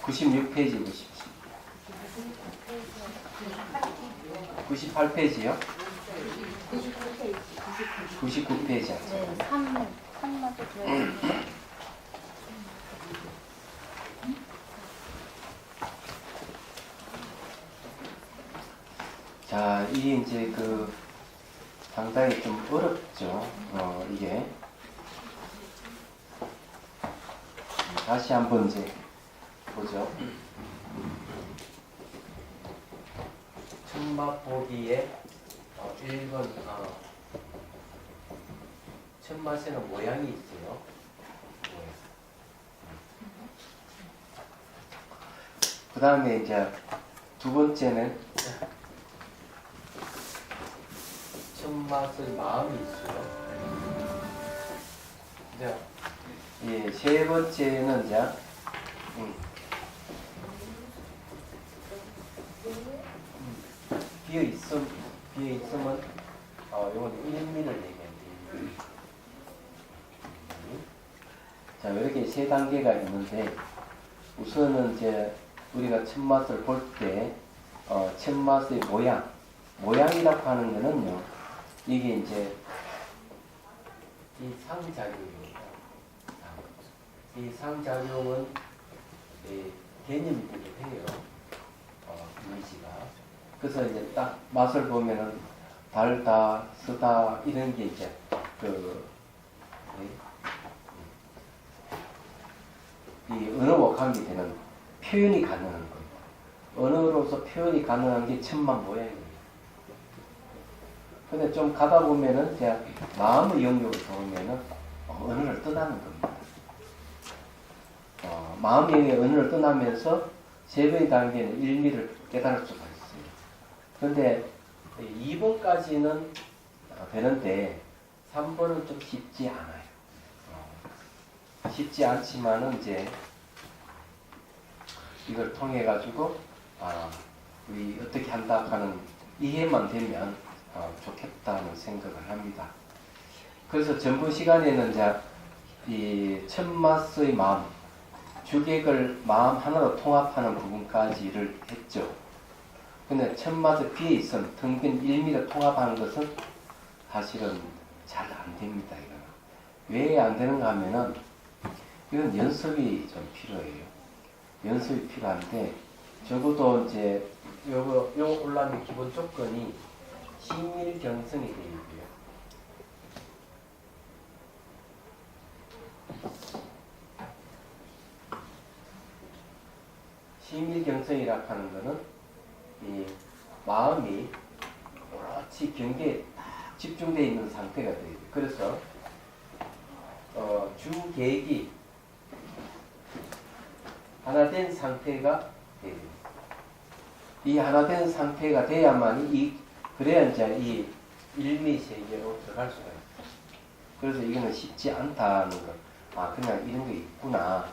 96페이지 보십시오. 98페이지요? 99페이지. 네, 3마저 줘야 돼요. 자, 이게 이제 상당히 좀 어렵죠. 이게. 다시 한번 이제 보죠. 천막 보기에 1번 천맛에는 모양이 있어요. 그 다음에 이제 두 번째는 천맛의 마음이 있어요. 이제 예, 세 번째는 이제 비어 있으면 이건 1미를 얘기합니다. 자, 이렇게 세 단계가 있는데 우선은 이제 우리가 천맛을 볼 때 천맛의 모양이라고 하는 거는요. 이게 이제 이 상작용입니다. 이 상작용은 개념이기도 해요. 이미지가. 그래서 이제 딱 맛을 보면은 달다, 쓰다 이런 게 이제 이 언어와 관계되는 표현이 가능한 겁니다. 언어로서 표현이 가능한 게 천만 모양입니다. 근데 좀 가다 보면은 제가 마음의 영역을 보면은 언어를 떠나는 겁니다. 마음의 영역의 언어를 떠나면서 세 번의 단계는 일미를 깨달을 수가 있어요. 그런데 2번까지는 되는데 3번은 좀 쉽지 않아요. 쉽지 않지만은 이제 이걸 통해 가지고 우리 어떻게 한다 하는 이해만 되면 좋겠다는 생각을 합니다. 그래서 전번 시간에는 이제 이 천맛의 마음, 주객을 마음 하나로 통합하는 부분까지를 했죠. 근데 천맛의 비에 있으면 텅빈 1미를 통합하는 것은 사실은 잘 안 됩니다. 이거는. 왜 안 되는가 하면은 이건 연습이 좀 필요해요. 연습이 필요한데 적어도 이제 요거 올라면 기본 조건이 심일경성이 되어 있고요. 심일경성이라고 하는 것은 이 마음이 오롯이 경계에 딱 집중되어 있는 상태가 되어요. 그래서 주객이 하나 된 상태가 돼요. 이 하나 된 상태가 돼야만이 그래야 이제 이 일미 세계로 들어갈 수가 있어요. 그래서 이거는 쉽지 않다는 것. 그냥 이런 게 있구나.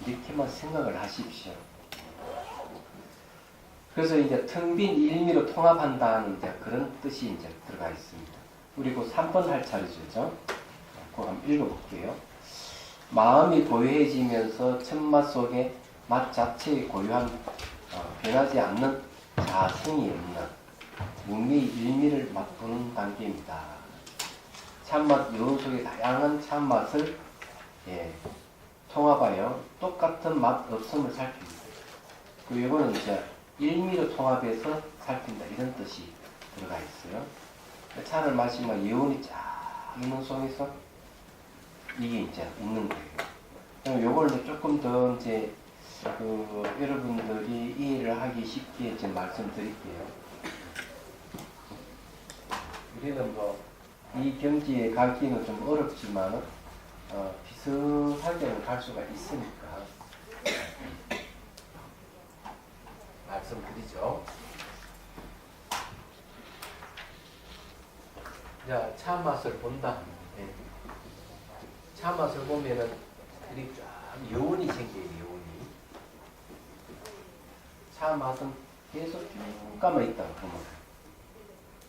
이렇게만 생각을 하십시오. 그래서 이제 텅 빈 일미로 통합한다는 이제 그런 뜻이 이제 들어가 있습니다. 우리 그 3번 할 차례죠. 그거 한번 읽어볼게요. 마음이 고요해지면서 천맛 속에 맛 자체의 고유한 변하지 않는 자성이 없는 무미 일미를 맛보는 단계입니다. 참맛 여운 속의 다양한 참맛을 통합하여 똑같은 맛 없음을 살핍니다. 그리고 이거는 이제 일미로 통합해서 살핀다 이런 뜻이 들어가 있어요. 차를 마시면 여운이 쫙 있는 속에서 이게 이제 있는 거예요. 그럼 요걸 이제 조금 더 이제 여러분들이 이해를 하기 쉽게 이제 말씀드릴게요. 우리는 이 경지에 가기는 좀 어렵지만 비슷하게는 갈 수가 있으니까 말씀드리죠. 자, 차 맛을 본다. 차 맛을 보면은 이렇게 쫙 여운이 생겨요. 여운이. 차 맛은 계속 쭉 감아 있다고 그러면.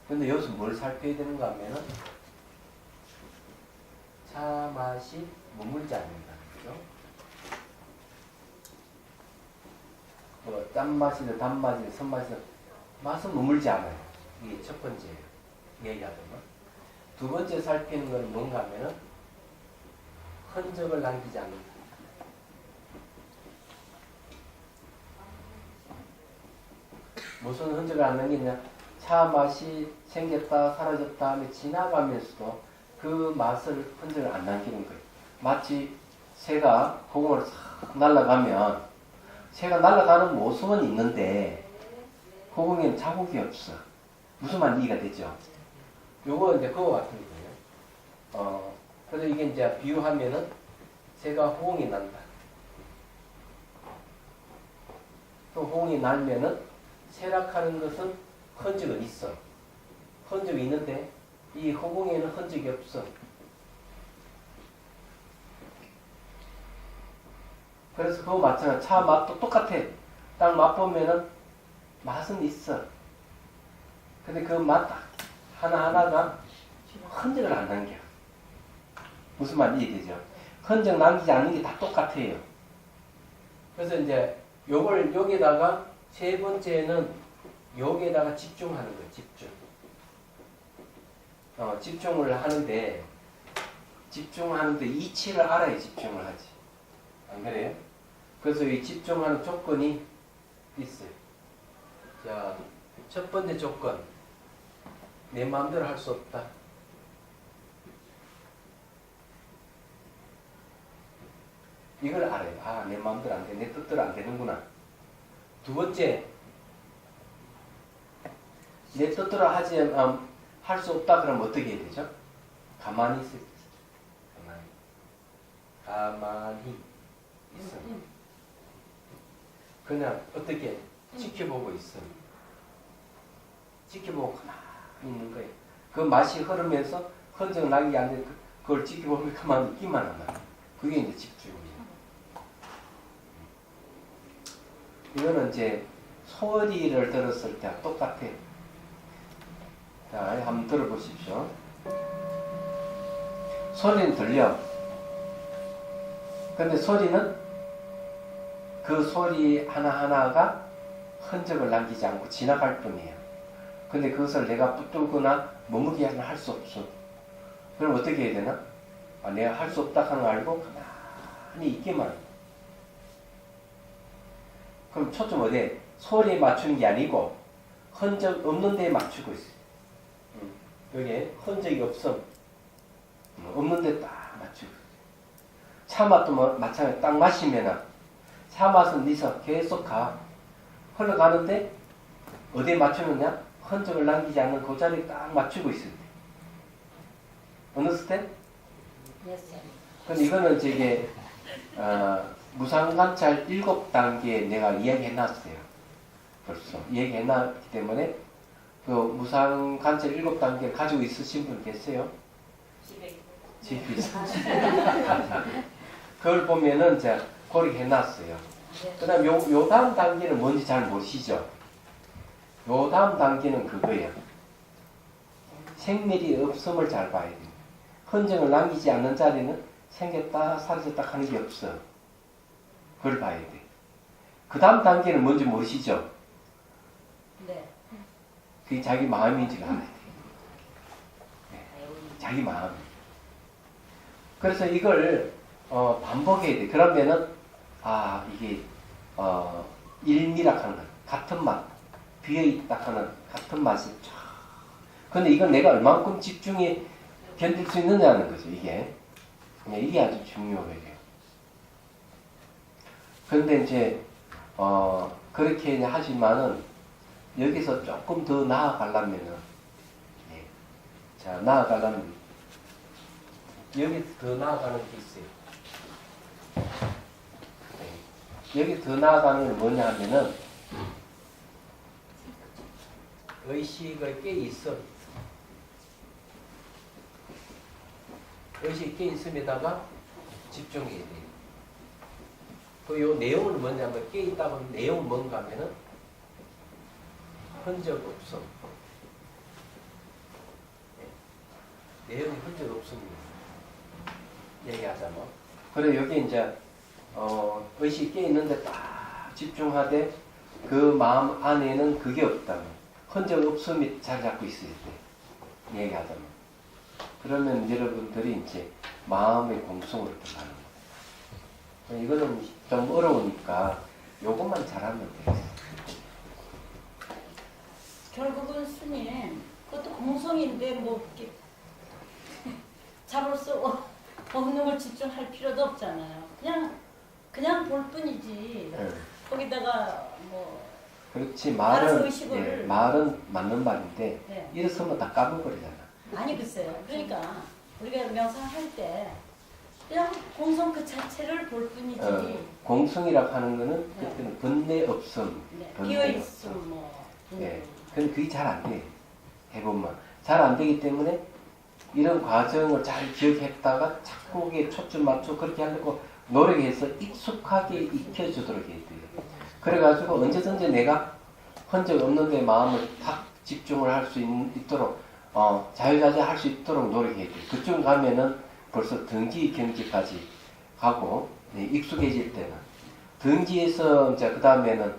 근데 여기서 뭘 살펴야 되는가 하면은 차 맛이 머물지 않는다. 그죠? 짠맛이든 단맛이든 선맛이든 맛은 머물지 않아요. 이게 첫 번째 얘기하던 거. 두 번째 살피는 건 뭔가 하면은 흔적을 남기지 않는다. 무슨 흔적을 안 남기냐? 차 맛이 생겼다 사라졌다 하며 지나가면서도 그 맛을 흔적을 안 남기는 거예요. 마치 새가 공을 싹 날아가면 새가 날아가는 모습은 있는데 호공에는 자국이 없어. 무슨 말 이해가 되죠? 요거 이제 그거 같은 거예요. 그래서 이게 이제 비유하면은 새가 호공이 난다. 또 호공이 날면은 쇠락하는 것은 흔적은 있어. 흔적이 있는데 이 호공에는 흔적이 없어. 그래서 그거 마찬가지. 차 맛도 똑같아. 딱 맛보면은 맛은 있어. 근데 그 맛 하나하나가 흔적을 안 남겨. 무슨 말 이해되죠? 흔적 남기지 않는 게 다 똑같아요. 그래서 이제 요걸 여기다가 세 번째는 여기에다가 집중하는 거예요. 집중. 집중을 하는데 집중하는데 이치를 알아야 집중을 하지. 안 그래요? 그래서 이 집중하는 조건이 있어요. 자, 첫 번째 조건. 내 마음대로 할 수 없다. 이걸 알아요. 아, 내 마음대로 안 돼. 내 뜻대로 안 되는구나. 두 번째, 내 뜻대로 할 수 없다 그러면 어떻게 해야 되죠? 가만히 있을 가만히 있어. 그냥 어떻게 지켜보고 있어. 지켜보고 가만히 있는 거예요. 그 맛이 흐르면서 흔적 나기 안 돼. 그걸 지켜보면 가만히 있기만 하면 그게 이제 집중이에요. 이거는 이제 소리를 들었을 때와 똑같아요. 자, 한번 들어보십시오. 소리는 들려. 근데 소리는 그 소리 하나하나가 흔적을 남기지 않고 지나갈 뿐이에요. 근데 그것을 내가 붙들거나 머무게 할 수 없어. 그럼 어떻게 해야 되나? 내가 할 수 없다 하는 거 알고 가만히 있기만. 그럼 초점 어디에? 소리에 맞추는 게 아니고 흔적 없는 데에 맞추고 있어요. 여기에 흔적이 없음. 없는 데 딱 맞추고 있어요. 차 맛도 마찬가지. 딱 마시면은 차 맛은 니서 계속 가. 흘러가는데 어디에 맞추느냐? 흔적을 남기지 않는 그 자리에 딱 맞추고 있어요. 어느 스텝? 그럼 이거는 저게 무상관찰 7단계 내가 이야기해놨어요. 벌써 이야기해놨기 때문에 그 무상관찰 7단계를 가지고 있으신 분 계세요? 집에 있어요. 그걸 보면은 제가 그렇게 해놨어요. 그 다음 요 다음 단계는 뭔지 잘 모르시죠? 요 다음 단계는 그거예요. 생멸이 없음을 잘 봐야 돼요. 흔적을 남기지 않는 자리는 생겼다 사라졌다 하는 게 없어. 그걸 봐야 돼. 그 다음 단계는 뭔지 모르시죠? 네. 그게 자기 마음인지를 알아야 돼. 네. 자기 마음. 그래서 이걸 반복해야 돼. 그러면은 이게 일미락하는 거 같은 맛 비어있다 하는 같은 맛이 쫙. 근데 이건 내가 얼만큼 집중해 견딜 수 있느냐는 거죠. 이게 아주 중요해요. 근데 이제 그렇게 하지만은 여기서 조금 더 나아가려면은 자 나아가려면 여기 더 나아가는 게 있어요. 여기 더 나아가는 건 뭐냐 하면은 의식을 깨 있어. 의식이 깨 있음에다가 집중해야 돼요. 그 내용은 뭐냐면 깨 있다고 하면 내용은 뭔가 하면은 흔적 없음. 내용이 흔적 없습니다. 얘기하자면. 그래 여기 이제 의식이 깨 있는데 딱 집중하되 그 마음 안에는 그게 없다면 흔적 없음이 잘 잡고 있어야 돼. 얘기하자면. 그러면 여러분들이 이제 마음의 공성으로 들어가는 거예요. 이거는 좀 어려우니까 요것만 잘하면 돼요. 결국은 스님, 그것도 공성인데 뭐 이렇게 잡을 수 없는 걸 집중할 필요도 없잖아요. 그냥 볼 뿐이지. 네. 거기다가 뭐 그렇지 알아서 말은 의식을- 예, 말은 맞는 말인데 네. 일어서면 다 까먹어버리잖아. 아니 글쎄요. 그러니까 우리가 명상할 때 그냥 공성 그 자체를 볼 뿐이지. 공성이라고 하는 거는 네. 그때는 번뇌 없음, 네. 번뇌 비어 없음. 있음 뭐. 예, 근데 그게 잘 안 돼. 해보면 잘 안 되기 때문에 이런 과정을 잘 기억했다가 자꾸 거기에 초점 맞춰 그렇게 하려고 노력해서 익숙하게 익혀주도록 해야 돼요. 그래가지고 언제든지 내가 흔적 없는데 마음을 탁 집중을 할 수 있도록 자유자재 할 수 있도록 노력해야 돼요. 그쯤 가면은 벌써 등지 경지까지 가고 익숙해질 때는 등지에서 이제 그 다음에는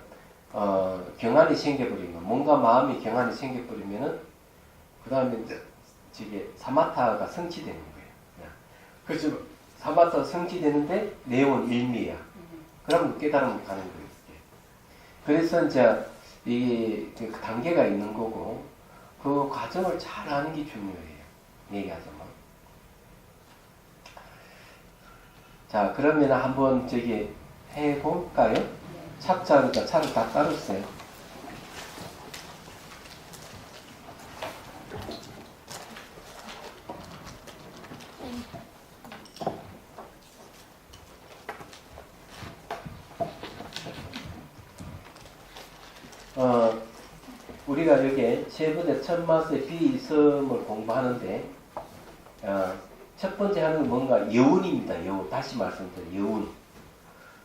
경안이 생겨버리면 뭔가 마음이 경안이 생겨버리면은 그 다음에 이제 저게 사마타가 성취되는 거예요. 그래서 사마타가 성취되는데 내용은 일미야. 그러면 깨달음을 가는 거예요. 그래서 이제 그 단계가 있는 거고 그 과정을 잘 아는 게 중요해요. 얘기하자면. 자, 그러면 한번 저기 해볼까요? 착자니까 차를 다 따랐어요. 우리가 여기 세 번째 천마스의 비이성을 공부하는데 첫 번째 하는 건 뭔가 여운입니다. 여운. 다시 말씀드려요. 여운.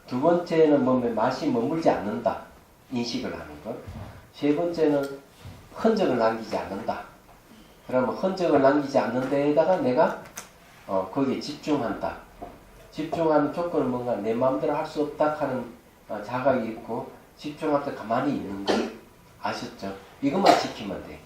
두 번째는 뭐면 맛이 머물지 않는다. 인식을 하는 것. 세 번째는 흔적을 남기지 않는다. 그러면 흔적을 남기지 않는 데에다가 내가 거기에 집중한다. 집중하는 조건은 뭔가 내 마음대로 할 수 없다 하는 자각이 있고 집중할 때 가만히 있는 거 아셨죠? 이것만 지키면 돼.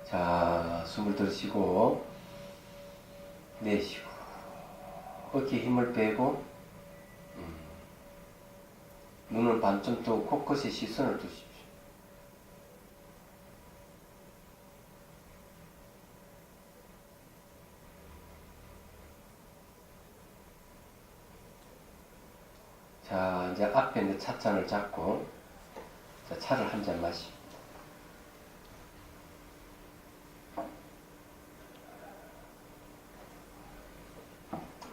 자, 숨을 들이쉬고 내쉬고 어깨에 힘을 빼고 눈을 반쯤 뜨고 코끝에 시선을 두십시오. 자, 이제 앞에 있는 찻잔을 잡고 자, 차를 한 잔 마십니다.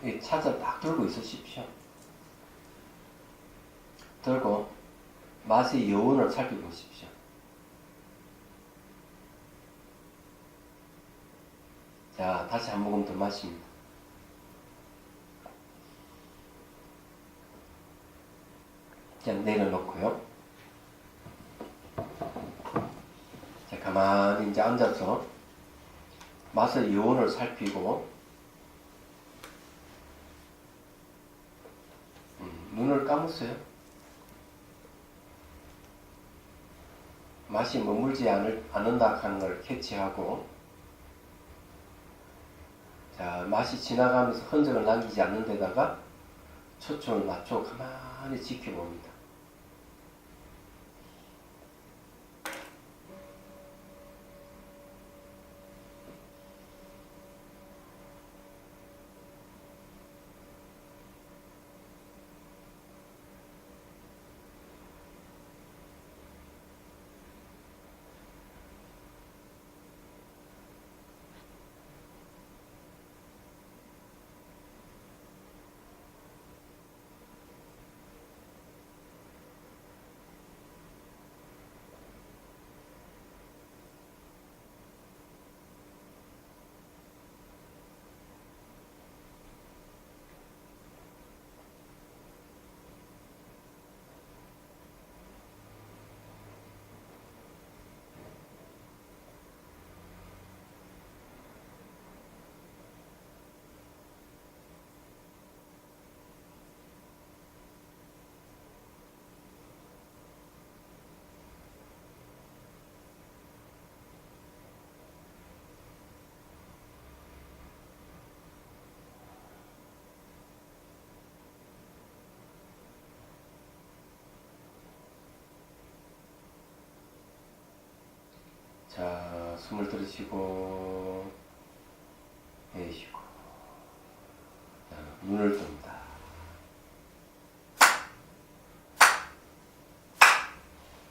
이 차를 딱 들고 있으십시오. 들고 맛의 여운을 살펴보십시오. 자, 다시 한 모금 더 마십니다. 자, 내려놓고요. 자, 가만히 이제 앉아서 맛의 여운을 살피고 눈을 감으세요. 맛이 머물지 않는다 하는 걸 캐치하고 자, 맛이 지나가면서 흔적을 남기지 않는 데다가 초점을 맞춰 가만히 지켜봅니다. 자, 숨을 들이쉬고 내쉬고. 자, 눈을 뜹니다.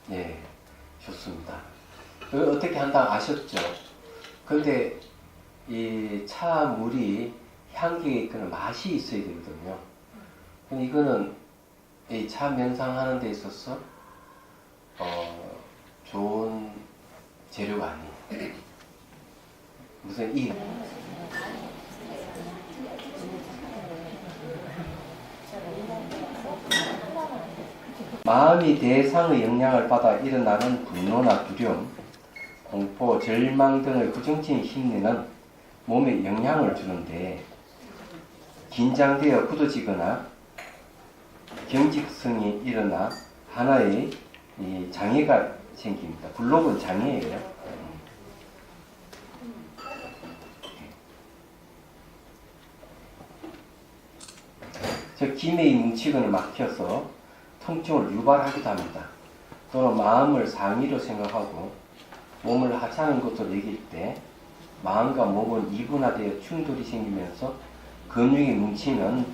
네, 좋습니다. 어떻게 한다 아셨죠? 근데 이 차 물이 향기가 있거나 맛이 있어야 되거든요. 근데 이거는 이 차 명상하는 데 있어서 좋은 재료가 아니에요. 무슨 이 마음이 대상의 영향을 받아 일어나는 분노나 두려움, 공포, 절망 등의 부정적인 심리는 몸에 영향을 주는데 긴장되어 굳어지거나 경직성이 일어나 하나의 이 장애가 생깁니다. 블록은 장애예요. 즉 기매이 뭉치거나 막혀서 통증을 유발하기도 합니다. 또는 마음을 상의로 생각하고 몸을 하찮은 것으로 여길 때 마음과 몸은 이분화되어 충돌이 생기면서 근육이 뭉치는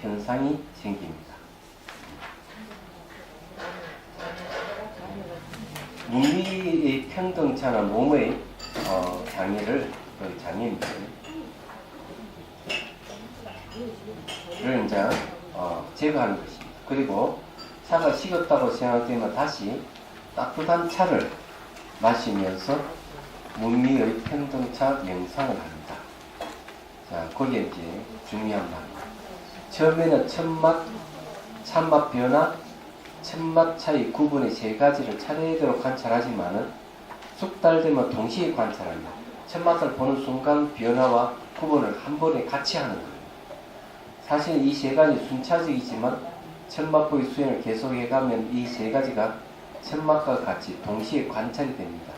현상이 생깁니다. 물리의 평등차는 몸의 장애를 장애입니다. 를 이제 제거하는 것입니다. 그리고 차가 식었다고 생각되면 다시 따뜻한 차를 마시면서 문미의 평등차 명상을 합니다. 자, 거기에 이제 중요한 말. 처음에는 참맛 변화, 첫맛 차이 구분의 세 가지를 차례대로 관찰하지만은 숙달되면 동시에 관찰합니다. 첫맛을 보는 순간 변화와 구분을 한 번에 같이 하는 거예요. 사실 이 세 가지 순차적이지만 첫맛보기 수행을 계속해가면 이 세 가지가 첫맛과 같이 동시에 관찰이 됩니다.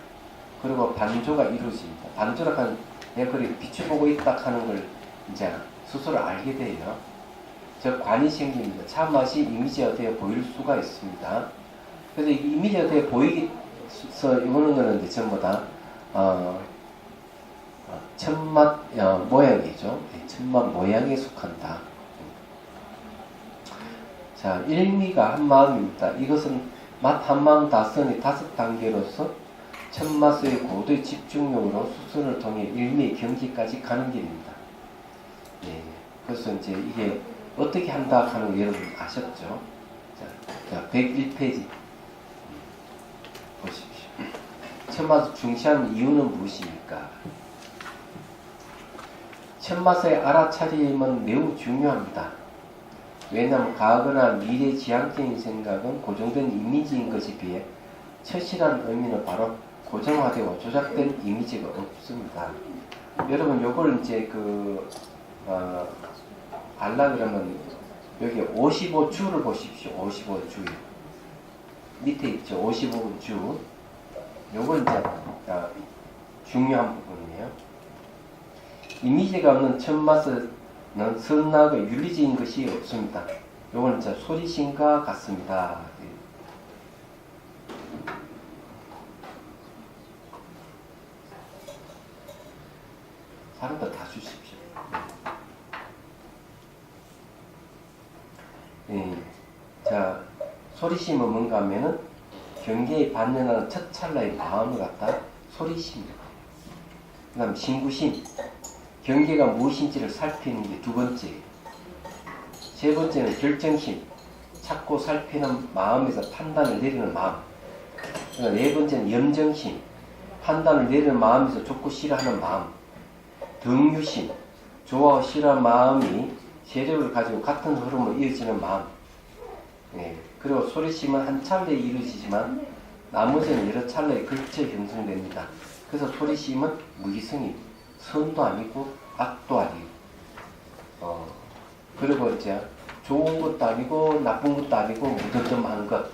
그리고 반조가 이루어집니다. 반조라고 하는 내가 그렇게 비춰보고 있다 하는 걸 이제 스스로 알게 돼요. 즉 관이 생깁니다. 참맛이 이미지화되어 보일 수가 있습니다. 그래서 이미지화되어 보이기 위해서 이거는 거는 이제 전부 다 첫맛 모양이죠. 첫맛 모양에 속한다. 자, 일미가 한 마음입니다. 이것은 맛 한 마음 다선의 5단계로서 첫맛의 고도의 집중력으로 수선을 통해 일미의 경지까지 가는 길입니다. 네, 그래서 이제 이게 어떻게 한다 하는 거 여러분 아셨죠? 자 101페이지 보십시오. 첫맛을 중시하는 이유는 무엇입니까? 첫맛의 알아차림은 매우 중요합니다. 왜냐하면 과거나 미래 지향적인 생각은 고정된 이미지인 것에 비해 첫이라는 의미는 바로 고정화되고 조작된 이미지가 없습니다. 여러분 요걸 이제 알라 그러면 여기 55주를 보십시오. 55주 밑에 있죠. 55주 요거 이제 중요한 부분이에요. 이미지가 없는 첫맛은 선악의 윤리적인 것이 없습니다. 요거는 이제 소리신과 같습니다. 사람들 다 주십시오. 자, 소리심은 뭔가 하면은 경계에 반면하는 첫 찰나의 마음을 갖다 소리심이라고 해요. 그 다음 신구심, 경계가 무엇인지를 살피는 게 두 번째. 세 번째는 결정심, 찾고 살피는 마음에서 판단을 내리는 마음. 네 번째는 염정심, 판단을 내리는 마음에서 좋고 싫어하는 마음. 등유심, 좋아하고 싫어하는 마음이 세력을 가지고 같은 흐름으로 이어지는 마음. 네. 그리고 소리심은 한 찰나에 이루어지지만 나머지는 여러 찰나에 걸쳐 형성됩니다. 그래서 소리심은 무기성입니다. 선도 아니고 악도 아니고 그리고 이제 좋은 것도 아니고 나쁜 것도 아니고 무덤덤한 것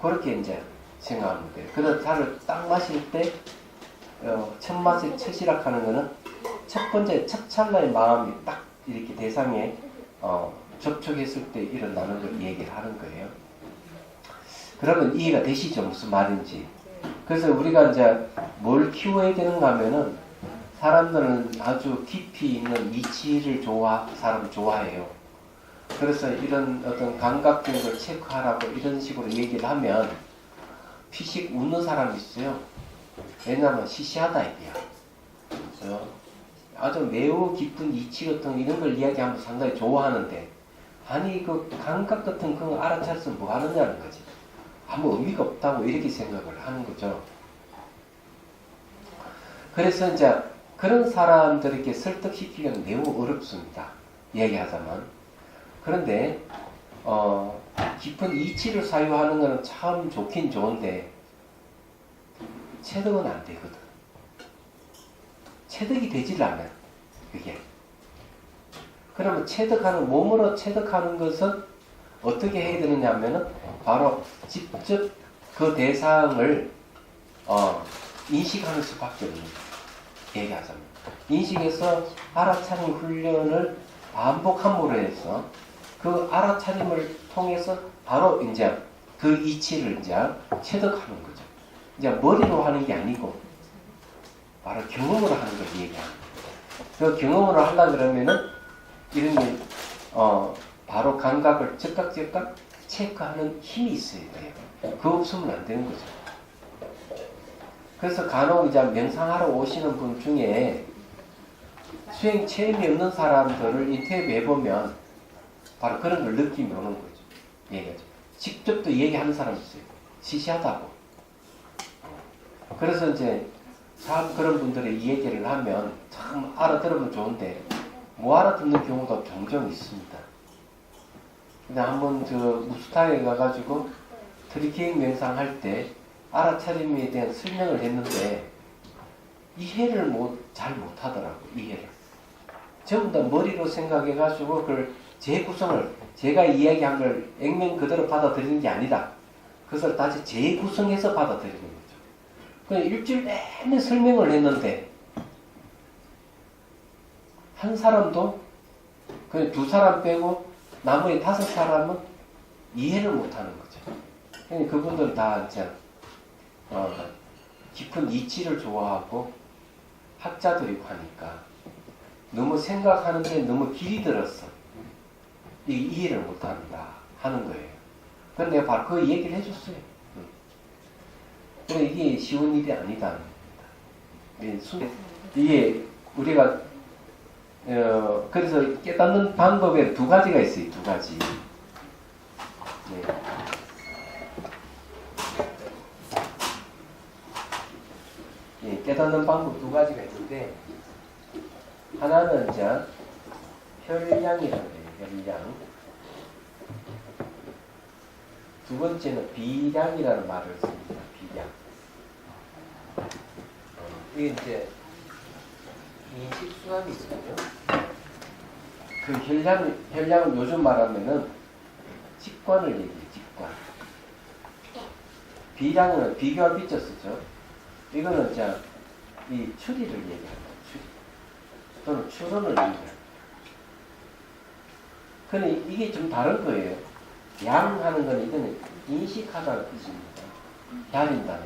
그렇게 이제 생각하면 돼요. 그래서 차를 딱 마실 때 첫 맛의 첫이라 하는 거는 첫 번째 첫 찰나의 마음이 딱 이렇게 대상에 접촉했을 때 일어나는 걸 얘기를 하는 거예요. 그러면 이해가 되시죠? 무슨 말인지. 그래서 우리가 이제 뭘 키워야 되는가 하면은 사람들은 아주 깊이 있는 이치를 사람 좋아해요. 그래서 이런 어떤 감각적인 걸 체크하라고 이런 식으로 얘기를 하면 피식 웃는 사람이 있어요. 왜냐하면 시시하다 이게야. 그렇죠? 아주 매우 깊은 이치 같은 이런 걸 이야기하면 상당히 좋아하는데 아니 그 감각 같은 그거 알아차려서 뭐 하느냐는 거지. 아무 의미가 없다고 이렇게 생각을 하는 거죠. 그래서 이제 그런 사람들에게 설득시키기는 매우 어렵습니다. 이야기하자면. 그런데 깊은 이치를 사유하는 것은 참 좋긴 좋은데 체득은 안 되거든. 체득이 되질 않아요. 그게. 그러면 몸으로 체득하는 것은 어떻게 해야 되느냐 하면은 바로 직접 그 대상을 인식하는 수밖에 없는 거예요. 얘기하자면. 인식해서 알아차림 훈련을 반복함으로 해서 그 알아차림을 통해서 바로 이제 그 이치를 이제 체득하는 거죠. 이제 머리로 하는 게 아니고 바로 경험으로 하는 걸 얘기하는 거예요. 그 경험으로 하려고 그러면은 이런 게 바로 감각을 즉각 체크하는 힘이 있어야 돼요. 그거 없으면 안 되는 거죠. 그래서 간혹 이제 명상하러 오시는 분 중에 수행 체험이 없는 사람들을 인터뷰해보면 바로 그런 걸 느낌이 오는 거죠. 얘기하죠. 직접 또 얘기하는 사람이 있어요. 시시하다고. 그래서 이제 참 그런 분들의 이 얘기를 하면 참 알아들으면 좋은데 못 알아듣는 경우도 종종 있습니다. 근데 한번 저 무스타에 가가지고 트리케잉 명상할 때 알아차림에 대한 설명을 했는데 이해를 잘 못하더라고. 이해를. 전부 다 머리로 생각해가지고 그걸 재구성을 제가 이야기한 걸 액면 그대로 받아들이는 게 아니다. 그것을 다시 재구성해서 받아들이는 거죠. 그냥 일주일 내내 설명을 했는데 한 사람도 그냥 두 사람 빼고 나머지 5사람은 이해를 못하는 거죠. 그러니까 그분들은 다 이제 깊은 이치를 좋아하고 학자들이고 하니까 너무 생각하는데 너무 길이 들었어. 이해를 못한다 하는 거예요. 그런데 내가 바로 그 얘기를 해줬어요. 그래 이게 쉬운 일이 아니다. 이게 우리가 그래서 깨닫는 방법에 2가지가 있어요. 2가지. 네. 예, 깨닫는 방법 2가지가 있는데 하나는 이제 혈량이라는 거예요. 혈량. 2번째는 비량이라는 말을 씁니다. 비량. 이게 이제 인식수학이 있거든요. 그 혈량은 요즘 말하면은 직관을 얘기해요. 직관. 비량은 비교할 비자 쓰죠. 이거는 이제 이 추리를 얘기합니다. 추리. 또는 추론을 얘기합니다. 근데 이게 좀 다른 거예요. 양하는 건 이거는 인식하다는 뜻입니다. 야린다는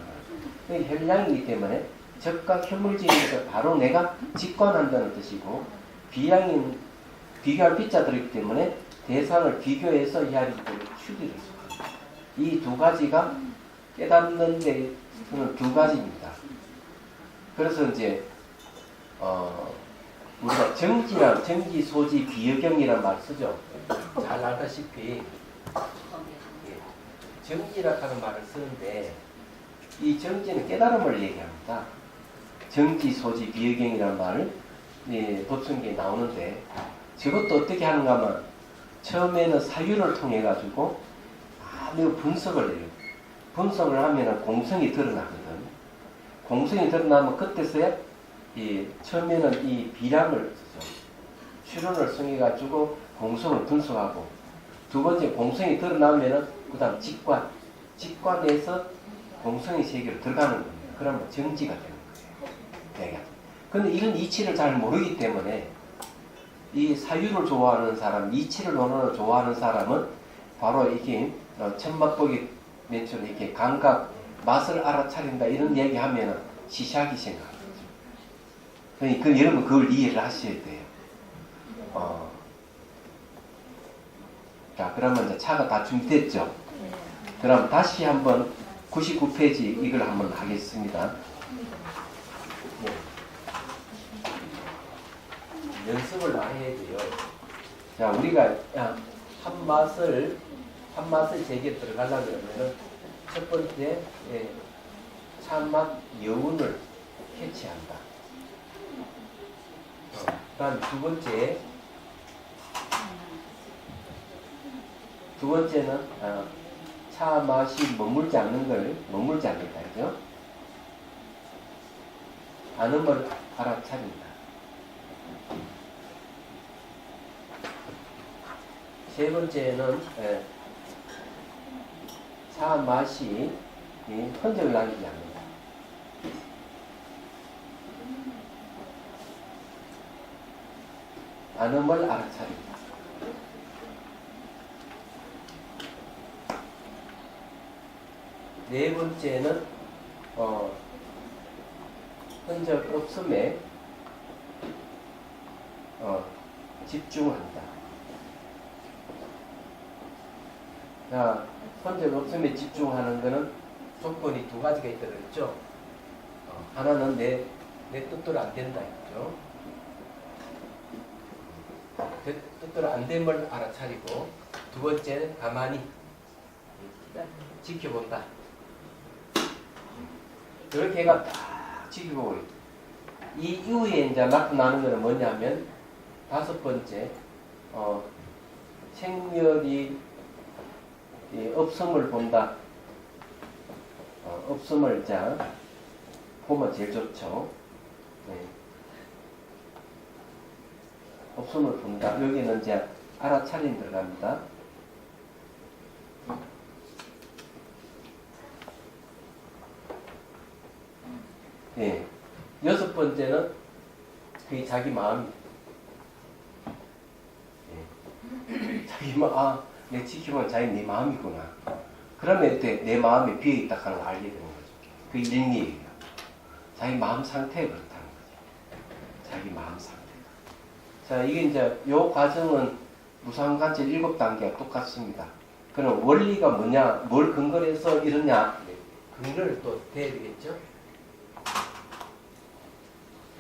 거예요. 혈량이기 때문에 적각 현물질에서 바로 내가 직관한다는 뜻이고 비양인 비교할 비자 들었기 때문에 대상을 비교해서 야린 때문에 추리를 씁니다. 이 2가지가 깨닫는 데는 2가지입니다. 그래서 이제 우리가 정지, 소지, 비여경이라는 말 쓰죠. 잘 알다시피 정지라 하는 말을 쓰는데 이 정지는 깨달음을 얘기합니다. 정지, 소지, 비여경이라는 말을 법성기에 나오는데 저것도 어떻게 하는가 하면 처음에는 사유를 통해 가지고 매우 분석을 해요. 분석을 하면 공성이 드러나거든. 공성이 드러나면 그때서야 처음에는 이 비량을 쓰죠. 추론을 통해 가지고 공성을 분석하고 2번째 공성이 드러나면은 그 다음 직관에서 공성의 세계로 들어가는 겁니다. 그러면 정지가 되는 거예요. 근데 이런 이치를 잘 모르기 때문에 이 사유를 좋아하는 사람, 이치를 좋아하는 사람은 바로 이게 천막보기 맨처럼 이렇게 감각 맛을 알아차린다 이런 얘기하면 시시하게 생각하죠. 그러니까 여러분 그걸 이해를 하셔야 돼요. 자, 그러면 이제 차가 다 준비됐죠? 그럼 다시 한번 99페이지 이걸 한번 하겠습니다. 연습을 많이 해야 돼요. 자, 우리가 한 맛을 제기에 들어가려면 첫 번째 참맛 여운을 캐치한다. 그다음 두 번째는 차 맛이 머물지 않는다, 그죠? 아는을 알아차린다. 세 번째는 차 맛이 흔적을 남기지 않는다. 아는을 알아차린다. 네 번째는 흔적 없음에 집중한다. 자, 흔적 없음에 집중하는 것은 조건이 두 가지가 있다고 그랬죠. 하나는 내 뜻대로 안 된다 했죠. 내 뜻대로 안 됨을 알아차리고, 두 번째는 가만히 지켜본다. 이렇게 해가 딱 지키고 있다. 이 이후에 이제 나타나는 것은 뭐냐면, 다섯 번째, 생멸이 없음을 본다. 없음을 자 보면 제일 좋죠. 네. 없음을 본다. 여기는 이제 알아차림 들어갑니다. 네. 여섯 번째는 그게 자기 마음이. 네. 자기 마음, 내 지키면 자기 내 마음이구나. 그러면 이때 내 마음이 비어있다 하는 걸 알게 되는 거죠. 그 일리예요. 자기 마음 상태에 그렇다는 거죠. 자기 마음 상태가. 자, 이게 이제 요 과정은 무상관절 7단계가 똑같습니다. 그럼 원리가 뭐냐, 뭘 근거로 해서 이러냐, 근거를 또 대야 되겠죠.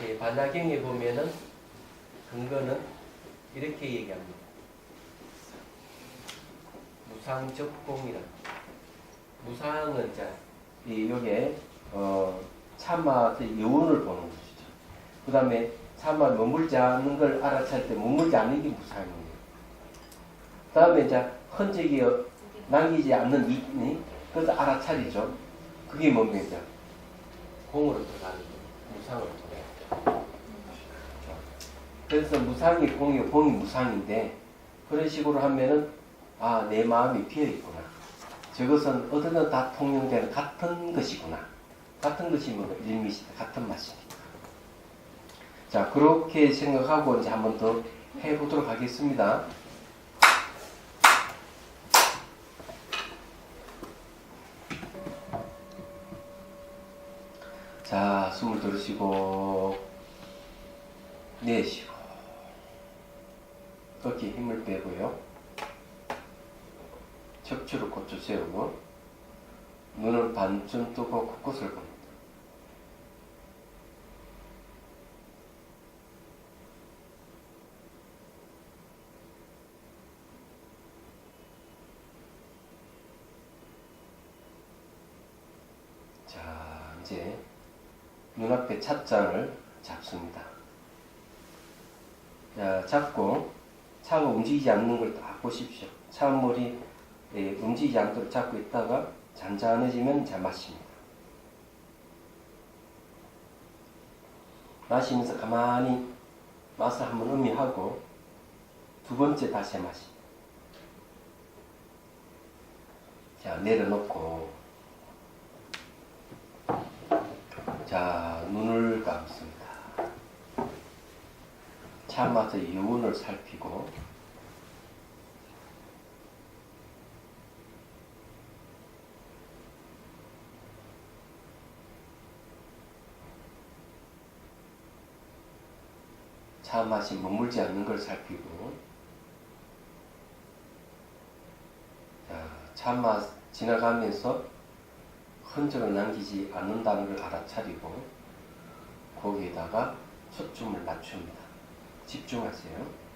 예, 반야경에 보면은 근거는 이렇게 얘기합니다. 무상적공이라. 무상은 자, 요게 참맛의 여운을 보는 것이죠. 그 다음에 참맛 머물지 않는 걸 알아차릴 때 머물지 않는 게 무상이에요. 그 다음에 이제 흔적이 남기지 않는 그것도 알아차리죠. 그게 뭡니까? 공으로 들어가는 거. 무상을 통해. 그래서 무상이 공이고 공이 무상인데, 그런 식으로 하면은 내 마음이 비어있구나. 저것은 어디든 다 통용되는 같은 것이구나. 같은 것이 일미시다. 같은 맛이니까. 자, 그렇게 생각하고 이제 한번 더 해보도록 하겠습니다. 자, 숨을 들으시고 내쉬고 어깨에 힘을 빼고요. 척추를 곧게 세우고 눈을 반쯤 뜨고 곳곳을 봅니다. 자, 이제 눈앞에 찻잔을 잡습니다. 자, 잡고 차가 움직이지 않는 걸 딱 보십시오. 차물이 움직이지 않도록 잡고 있다가 잔잔해지면 자 마십니다. 마시면서 가만히 맛을 한번 음미하고 두 번째 다시 마십니다. 자, 내려놓고 자, 눈을 감습니다. 차 맛의 여운을 살피고 차 맛이 머물지 않는 걸 살피고, 차 맛 지나가면서 흔적을 남기지 않는다는 걸 알아차리고 거기에다가 초점을 맞춥니다. 집중하세요.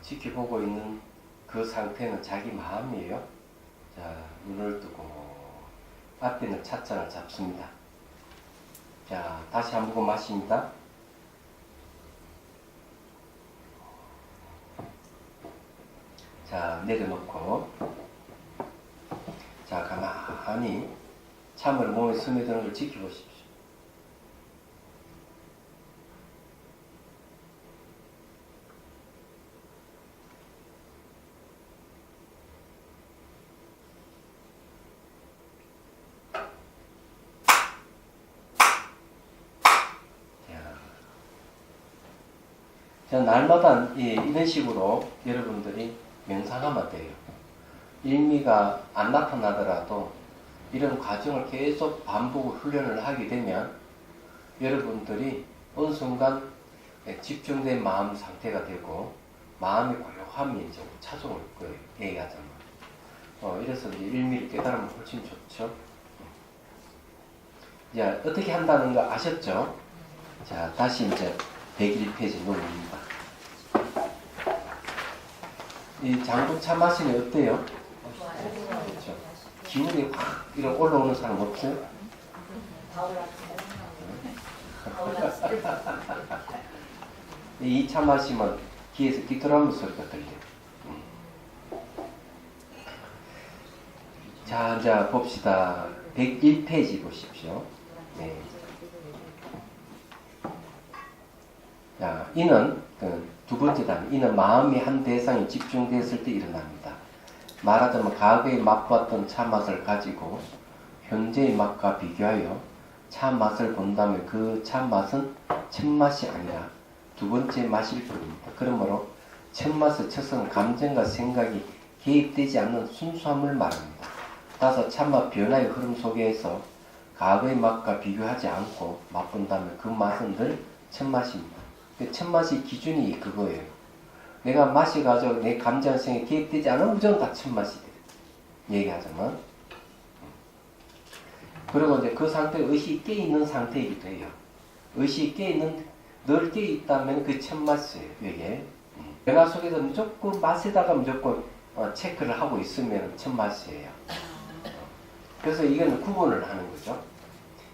지켜보고 있는 그 상태는 자기 마음이에요. 자, 눈을 뜨고 앞에 있는 찻잔을 잡습니다. 자, 다시 한 모금 마십니다. 자, 내려놓고, 자, 가만히 참으로 몸에 스며드는 걸 지켜보십시오. 자, 날마다 이런 식으로 여러분들이 명상하면 돼요. 일미가 안 나타나더라도 이런 과정을 계속 반복 훈련을 하게 되면 여러분들이 어느 순간 집중된 마음 상태가 되고 마음의 고요함이 이제 찾아올 거예요. 얘기하자면. 이래서 이제 일미를 깨달으면 훨씬 좋죠. 이제 어떻게 한다는 거 아셨죠? 자, 다시 이제 101페이지 놓습니다. 이 장국 차 마시면 어때요? 그렇죠. 기운이 확 이렇게 올라오는 사람 없어요? 이 차 마시면 귀에서 귀뚜라미 소리가 들려요. 자, 이제 봅시다. 101페이지 보십시오. 네. 자, 이는 두 번째 단위. 이는 마음이 한 대상에 집중됐을 때 일어납니다. 말하자면 과거에 맛보았던 차 맛을 가지고 현재의 맛과 비교하여 차 맛을 본다면 그 차 맛은 첫 맛이 아니라 두 번째 맛일 뿐입니다. 그러므로 첫 맛의 첫은 감정과 생각이 개입되지 않는 순수함을 말합니다. 따라서 참맛 변화의 흐름 속에서 과거의 맛과 비교하지 않고 맛본다면 그 맛은 늘 첫 맛입니다. 첫 맛이 기준이 그거예요. 내가 마셔가지고 내 감정성에 개입되지 않으면 무조건 다 첫 맛이 돼. 얘기하자면. 그리고 이제 그 상태, 의식이 깨있는 상태이기도 해요. 의식이 깨있는, 늘 깨있다면 그 첫 맛이에요. 이게. 내가 속에서 무조건 맛에다가 무조건 체크를 하고 있으면 첫 맛이에요. 그래서 이건 구분을 하는 거죠.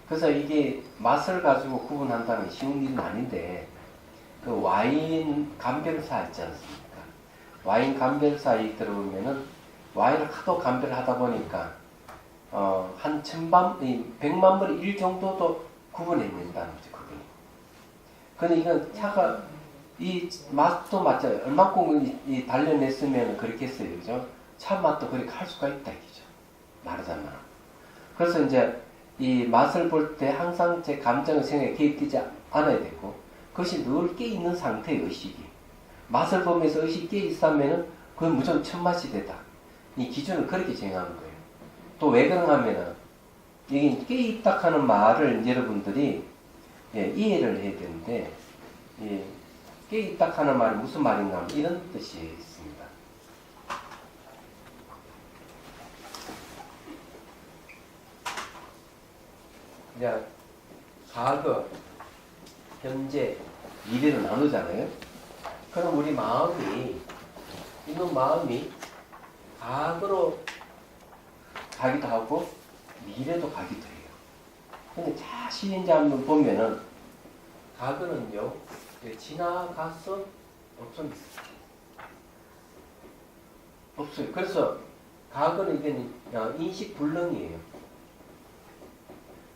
그래서 이게 맛을 가지고 구분한다는 쉬운 일은 아닌데, 그 와인 감별사 있지 않습니까? 와인 감별사에 들어보면은 와인을 하도 감별을 하다 보니까 한 100만 분의 1 정도도 구분해낸다는 거죠. 그걸. 근데 이건 차가 이 맛도 맞잖아요. 얼마큼 달려냈으면 그렇게 했어요. 그죠? 차 맛도 그렇게 할 수가 있다 이거죠. 말하자면. 그래서 이제 이 맛을 볼 때 항상 제 감정의 생각에 개입되지 않아야 되고 그것이 늘 깨있는 상태의 의식이. 맛을 보면서 의식이 깨있으면은 그건 무조건 첫 맛이 되다. 이 기준을 그렇게 정하는 거예요. 또 왜 그런가 하면은 이게 깨있다 하는 말을 여러분들이 이해를 해야 되는데 깨있다 하는 말이 무슨 말인가 하면 이런 뜻이 있습니다. 이제 과거, 현재, 미래로 나누잖아요. 그럼 우리 마음이 있는 마음이 과거로 가기도 하고 미래도 가기도 해요. 근데 자세히 이제 한번 보면은 과거는요 지나가서 없습니다. 없어요. 그래서 과거는 이게 인식 불능이에요.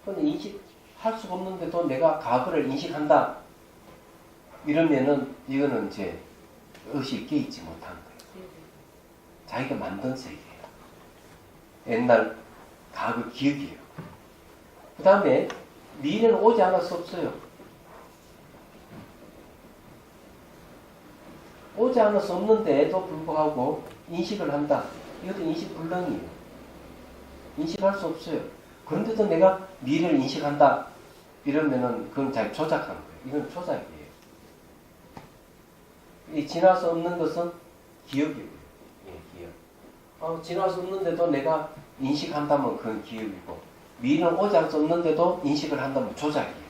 근데 인식할 수가 없는데도 내가 과거를 인식한다 이러면은 이거는 이제 의식이 깨있지 못한 거예요. 자기가 만든 세계예요. 옛날 과거 기억이에요. 그 다음에 미래는 오지 않을 수 없어요. 오지 않을 수 없는데도 불구하고 인식을 한다. 이것도 인식 불능이에요. 인식할 수 없어요. 그런데도 내가 미래를 인식한다. 이러면은 그건 잘 조작하는 거예요. 이건 조작이에요. 이 지날 수 없는 것은 기억이고요. 예, 기억. 지날 수 없는데도 내가 인식한다면 그건 기억이고, 미래는 오지 않을 수 없는데도 인식을 한다면 조작이에요.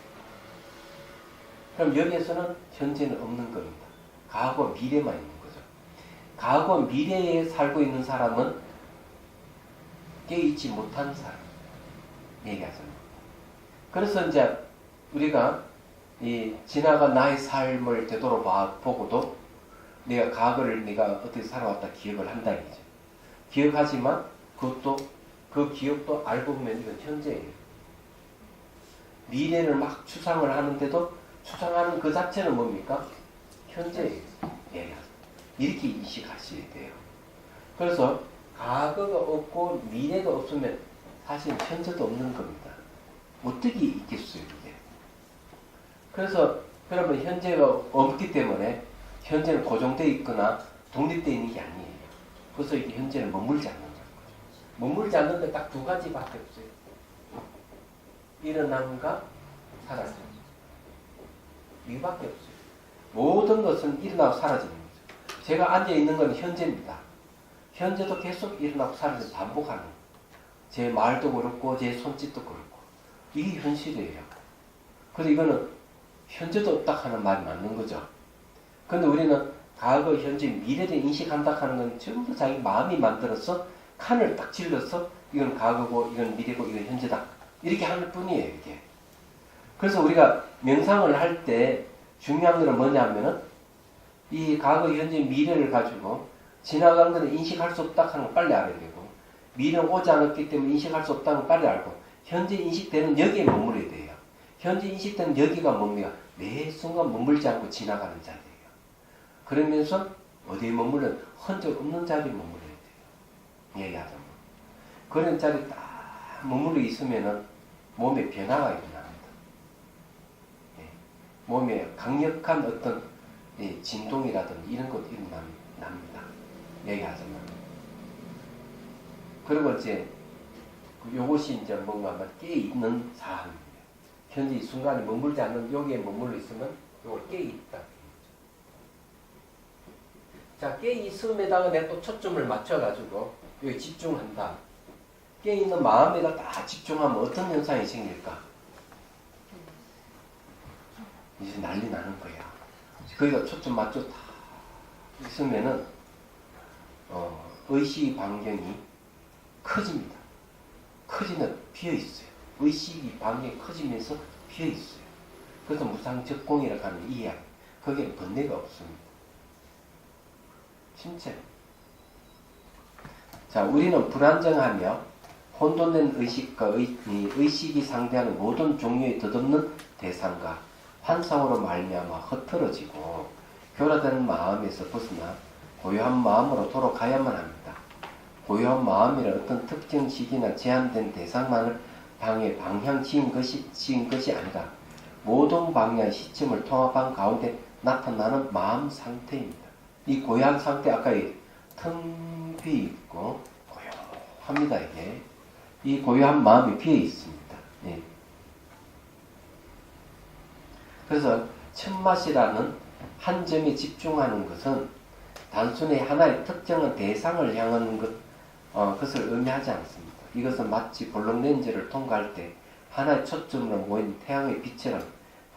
그럼 여기에서는 현재는 없는 겁니다. 과거, 미래만 있는 거죠. 과거, 미래에 살고 있는 사람은 깨있지 못한 사람. 얘기하잖아요. 그래서 이제 우리가 이 지나간 나의 삶을 되돌아보고도 내가 과거를 내가 어떻게 살아왔다 기억을 한다 이거죠. 기억하지만 그것도 그 기억도 알고 보면 이건 현재예요. 미래를 막 추상을 하는데도 추상하는 그 자체는 뭡니까? 현재예요. 예. 이렇게 인식하셔야 돼요. 그래서 과거가 없고 미래가 없으면 사실 현재도 없는 겁니다. 어떻게 있겠어요, 이게? 그래서 그러면 현재가 없기 때문에 현재는 고정되어 있거나 독립되어 있는 게 아니에요. 그래서 이게 현재는 머물지 않는 거예요. 머물지 않는데 딱 두 가지밖에 없어요. 일어남과 사라짐. 이거밖에 없어요. 모든 것은 일어나고 사라지는 거죠. 제가 앉아있는 건 현재입니다. 현재도 계속 일어나고 사라지고 반복하는 거예요. 제 말도 그렇고 제 손짓도 그렇고 이게 현실이에요. 그래서 이거는 현재도 없다 하는 말이 맞는 거죠. 근데 우리는 과거, 현재, 미래를 인식한다 하는 건 전부 자기 마음이 만들어서 칸을 딱 질러서 이건 과거고 이건 미래고 이건 현재다 이렇게 하는 뿐이에요. 이게. 그래서 우리가 명상을 할 때 중요한 것은 뭐냐면은 이 과거, 현재, 미래를 가지고 지나간 것은 인식할 수 없다 하는 걸 빨리 알아야 되고 미래는 오지 않았기 때문에 인식할 수 없다는 걸 빨리 알고 현재 인식되는 여기에 머물러야 돼요. 현재 인식되는 여기가 뭡니까? 매 순간 머물지 않고 지나가는 자리예요. 그러면서 어디에 머물러? 흔적 없는 자리에 머물러야 돼요. 얘기하자면. 그런 자리에 딱 머물러 있으면은 몸에 변화가 일어납니다. 예. 몸에 강력한 어떤 진동이라든지 이런 것도 일어납니다. 얘기하자면. 그리고 이제 요것이 이제 뭔가 깨있는 사항입니다. 현재 이 순간에 머물지 않는 여기에 머물러 있으면 요걸 깨있다. 자, 깨있음에다가 내가 또 초점을 맞춰가지고 여기 집중한다. 깨있는 마음에다 딱 집중하면 어떤 현상이 생길까? 이제 난리 나는 거야. 거기다 초점 맞춰 다 있으면은 의식 반경이 커집니다. 커지는 비어있어요. 의식이 반경이 커지면서 비어있어요. 그래서 무상적공이라고 하는 이해야. 거기에 번뇌가 없습니다. 진짜. 자, 우리는 불안정하며 혼돈된 의식과 의식이 상대하는 모든 종류의 덧없는 대상과 환상으로 말미암아 흩어지고 교라되는 마음에서 벗어나 고요한 마음으로 돌아가야만 합니다. 고요한 마음이란 어떤 특정 시기나 제한된 대상만을 향해 방향 지은 것이 아니라 모든 방향 시점을 통합한 가운데 나타나는 마음 상태입니다. 이 고요한 상태 아까 텅 비어 있고 고요합니다. 이게 이 고요한 마음이 비어 있습니다. 예. 그래서 첫맛이라는 한 점에 집중하는 것은 단순히 하나의 특정한 대상을 향하는 것을 의미하지 않습니다. 이것은 마치 볼록 렌즈를 통과할 때 하나의 초점으로 모인 태양의 빛처럼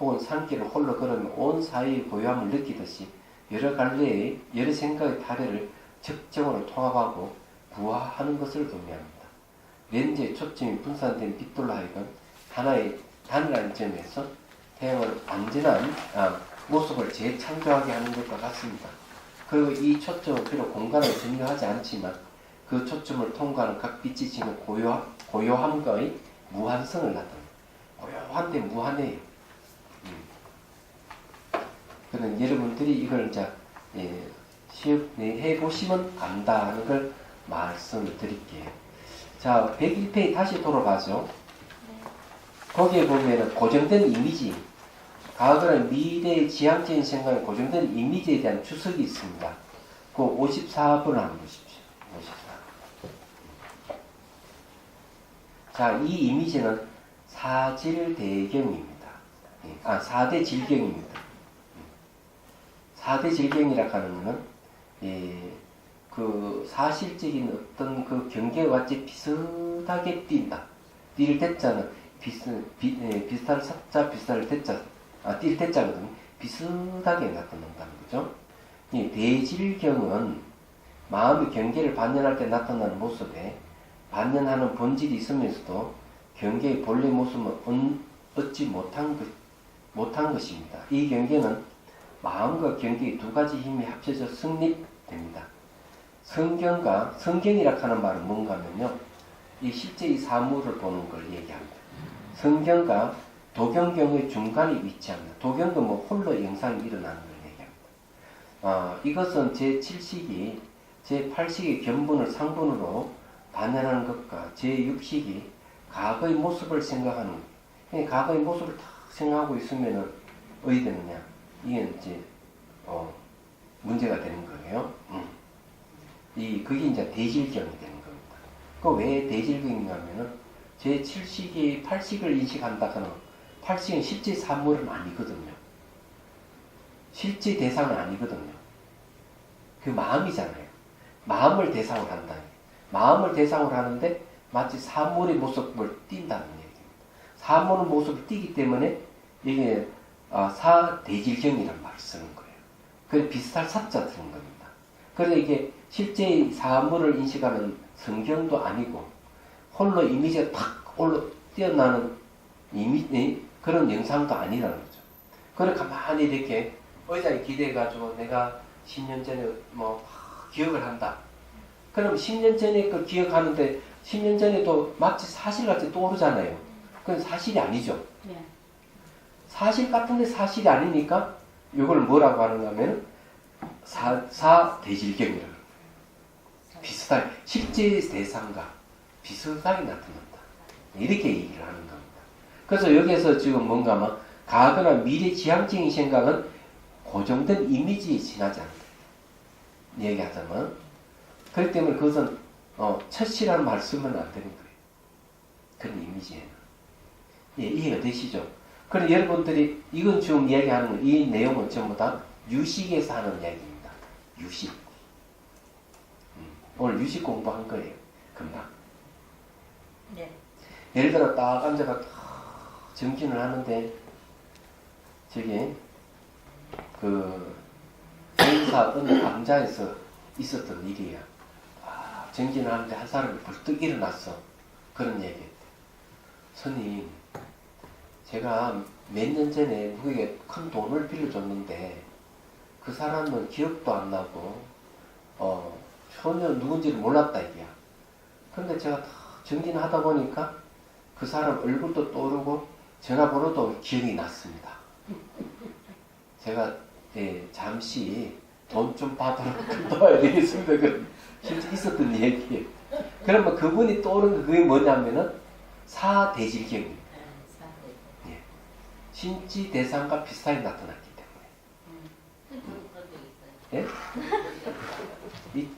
혹은 산길을 홀로 걸으면 온 사이의 고요함을 느끼듯이 여러 갈래의 여러 생각의 타래를 적정으로 통합하고 부화하는 것을 의미합니다. 렌즈의 초점이 분산된 빛돌로 하여금 하나의 단일한 점에서 태양을 안전한 모습을 재창조하게 하는 것과 같습니다. 그리고 이 초점은 비록 공간을 점유하지 않지만 그 초점을 통과하는 각 빛이 지닌 고요함과의 무한성을 나타냅니다. 고요한데 무한해요. 그는 여러분들이 이걸 이제 해보시면 안다 하는 걸 말씀을 드릴게요. 자, 101페이지 다시 돌아가죠. 거기에 보면은 고정된 이미지, 과거나 미래의 지향적인 생각에 고정된 이미지에 대한 추석이 있습니다. 그 54번을 한번 보십시오. 54. 자, 이 이미지는 사질대경입니다. 4대 질경입니다. 4대 질경이라 하는 것은 그 사실적인 어떤 그 경계와 같이 비슷하게 띈다. 띌 대자는 비슷한 사자, 비슷할 대자, 띌 대자거든요. 비슷하게 나타난다는 거죠. 이 대질경은 마음의 경계를 반연할 때 나타나는 모습에 반연하는 본질이 있으면서도 경계의 본래 모습은 얻지 못한 것입니다. 이 경계는 마음과 경계의 두 가지 힘이 합쳐져 성립됩니다. 성경이라 하는 말은 뭔가 하면요. 이 실제 이 사물을 보는 걸 얘기합니다. 성경과 도경경의 중간에 위치합니다. 도경은 뭐 홀로 영상이 일어나는 걸 얘기합니다. 이것은 제7식이 제8식의 견본을 상본으로 반연하는 것과 제6식이 과거의 모습을 생각하는 거예요. 과거의 모습을 딱 생각하고 있으면은 어디 되느냐? 이게 이제 문제가 되는 거예요. 그게 이제 대질경이 되는 겁니다. 그 왜 대질경이냐면은 제7식이 8식을 인식한다 하는 8식은 실제 사물은 아니거든요. 실제 대상은 아니거든요. 그 마음이잖아요. 마음을 대상으로 한다. 마음을 대상으로 하는데 마치 사물의 모습을 띈다는 얘기입니다. 사물의 모습을 띄기 때문에 이게 사대질경이라는 말을 쓰는 거예요. 그래서 비슷할 사자 쓰는 겁니다. 그래서 이게 실제 사물을 인식하는 성경도 아니고 홀로 이미지가 탁 뛰어나는 그런 영상도 아니라는 거죠. 그래 가만히 이렇게 의자에 기대가지고 내가 10년 전에 기억을 한다. 그럼 10년 전에 그 기억하는데 10년 전에도 마치 사실같이 떠오르잖아요. 그건 사실이 아니죠. 네. 사실 같은데 사실이 아니니까 이걸 뭐라고 하는가 하면 사대질경이라고 해요. 비슷하게 실제 대상과 비슷하게 나타난다. 이렇게 얘기를 하는 겁니다. 그래서 여기에서 지금 뭔가 막 과거나 미래 지향적인 생각은 고정된 이미지에 지나지 않는다. 얘기하자면 그렇기 때문에 그것은 첫시라는 말 쓰면 안 되는 거예요. 그런 이미지에는. 예, 이해가 되시죠? 그럼 여러분들이 이건 지금 이야기하는 이 내용은 전부 다 유식에서 하는 이야기입니다. 유식. 오늘 유식 공부한 거예요. 금방. 네. 예를 들어 딱 앉아가 정진을 하는데 저기 그 행사 어느 강좌에서 있었던 일이야. 정진을 하는데 한 사람이 벌떡 일어났어. 그런 얘기했대. 스님, 제가 몇 년 전에 누구에게 큰 돈을 빌려줬는데 그 사람은 기억도 안 나고 전혀 누군지를 몰랐다 이게야. 근데 제가 다 정진하다 보니까 그 사람 얼굴도 떠오르고 전화번호도 기억이 났습니다. 제가 잠시 돈 좀 받으러 도와야 되겠습니다. 그 실제 있었던 얘기예요. 그러면 그분이 떠오르는 그게 뭐냐면은 사대질경입니다. 예. 신지 대상과 비슷하게 나타났기 때문에. 예?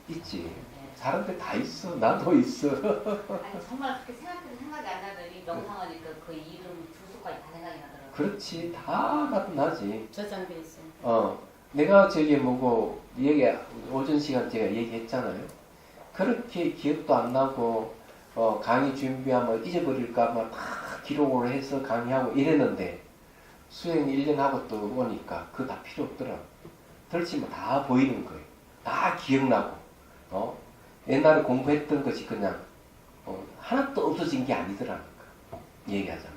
있지. 사람들 다 있어. 나도 있어. 아니, 정말 그렇게 생각이 안 나더니 명상하니까 그 이름 주소까지 다 생각이 나더라고요. 그렇지. 다 나지. 저장돼 있어요. 내가 저기 오전 시간 제가 얘기했잖아요. 그렇게 기억도 안 나고 강의 준비하면 잊어버릴까 막 다 기록을 해서 강의하고 이랬는데 수행 1년 하고 또 오니까 그거 다 필요 없더라. 덜치면 다 보이는 거예요. 다 기억나고 옛날에 공부했던 것이 그냥 하나도 없어진 게 아니더라니까. 얘기하자면.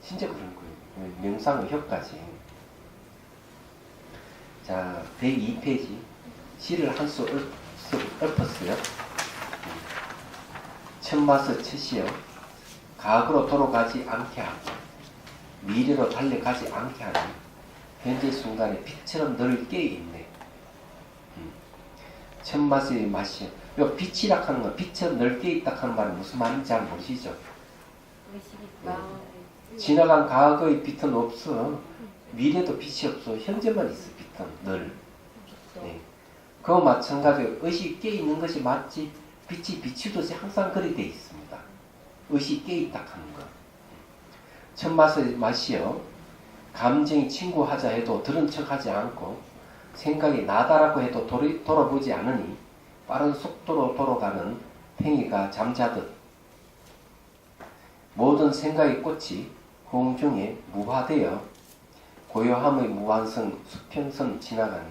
진짜 그런 거예요. 명상의 효과지. 자, 102페이지. 시를 한 수 읊었어요. 첫맛의 첫이요. 과거로 돌아가지 않게 하고 미래로 달려가지 않게 하는 현재 순간에 빛처럼 늘 깨어있네. 첫맛의 맛이요. 요 빛이라 하는 건 빛처럼 늘 깨어있다 하는 말은 무슨 말인지 잘 모르시죠? 지나간 과거의 빛은 없어. 미래도 빛이 없어. 현재만 있어. 빛은 늘. 네. 그와 마찬가지로 의식이 깨어있는 것이 맞지. 빛이 비추듯이 항상 그리 돼 있습니다. 의식이 깨어있다 하는 것. 첫맛의 맛이요. 감정이 친구하자 해도 들은 척하지 않고 생각이 나다라고 해도 돌아보지 않으니 빠른 속도로 돌아가는 팽이가 잠자듯 모든 생각의 꽃이 호응 중에 무화되어 고요함의 무한성 수평선 지나가니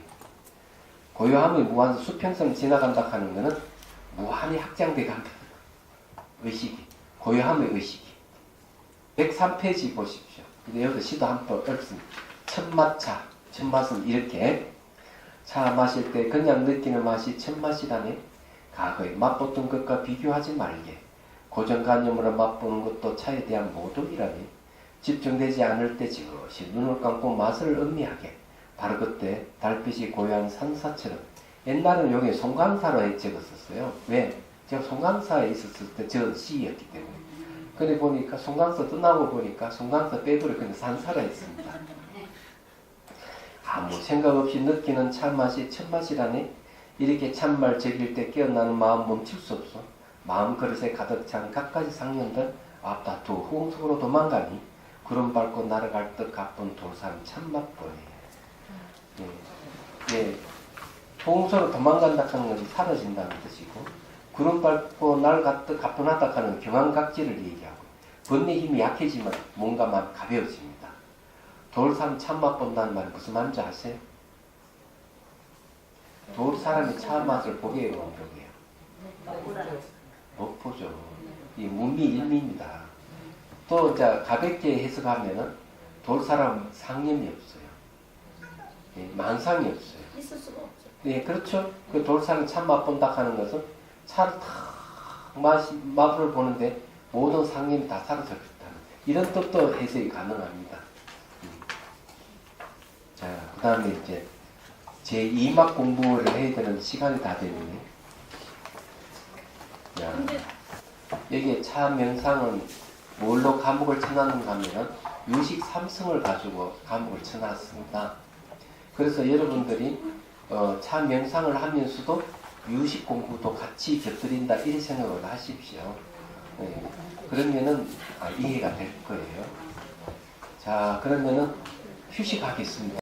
고요함의 무한성 수평선 지나간다 하는 것은 무한히 확장돼 간다. 의식이 고요함의 의식이 103페이지 보십시오. 여기서 시도 한번 읊습니다. 첫맛차 첫맛은 이렇게 차 마실 때 그냥 느끼는 맛이 첫맛이라네. 과거에 맛보던 것과 비교하지 말게. 고정관념으로 맛보는 것도 차에 대한 모독이라네. 집중되지 않을 때 지그시 눈을 감고 맛을 음미하게. 바로 그때 달빛이 고요한 산사처럼. 옛날에는 여기 송강사로 적었었어요. 왜? 제가 송강사에 있었을 때 적은 시였기 때문에. 근데 보니까 송강사 끝나고 보니까 송강사 빼버려 그냥 산사라 했습니다. 아무 생각 없이 느끼는 참맛이 첫맛이라네. 이렇게 참말 즐길 때 깨어나는 마음 멈출 수 없어. 마음 그릇에 가득 찬 갖가지 상념들 앞다투 후응 속으로 도망가니 구름 밟고 날아갈 듯 가쁜 돌산 참맛 보여. 예. 후응 속으로 도망간다 하는 것이 사라진다는 뜻이고 구름 밟고 날아갈 듯 가뿐하다 하는 경황각지를 얘기하고 번뇌 힘이 약해지면 뭔가만 가벼워집니다. 돌산 참맛 본다는 말이 무슨 말인지 아세요? 돌 사람이 참맛을 보게 해보는 거예요. 못 보죠. 이 문미일미입니다. 또 이제 가볍게 해석하면은 돌 사람 상념이 없어요. 예, 만상이 없어요. 있을 수가 없죠. 예, 그렇죠. 그 돌 사람 참맛 본다 하는 것은 차를 탁 맛을 보는데 모든 상념이 다 사라졌다는 이런 뜻도 해석이 가능합니다. 자, 그 다음에 이제 제2막 공부를 해야 되는 시간이 다 되는데 여기에 차 명상은 뭘로 과목을 쳐놨는가 하면 유식 3성을 가지고 과목을 쳐놨습니다. 그래서 여러분들이 차 명상을 하면서도 유식 공부도 같이 곁들인다 이런 생각을 하십시오. 네. 그러면은 이해가 될 거예요. 자, 그러면은 휴식하겠습니다.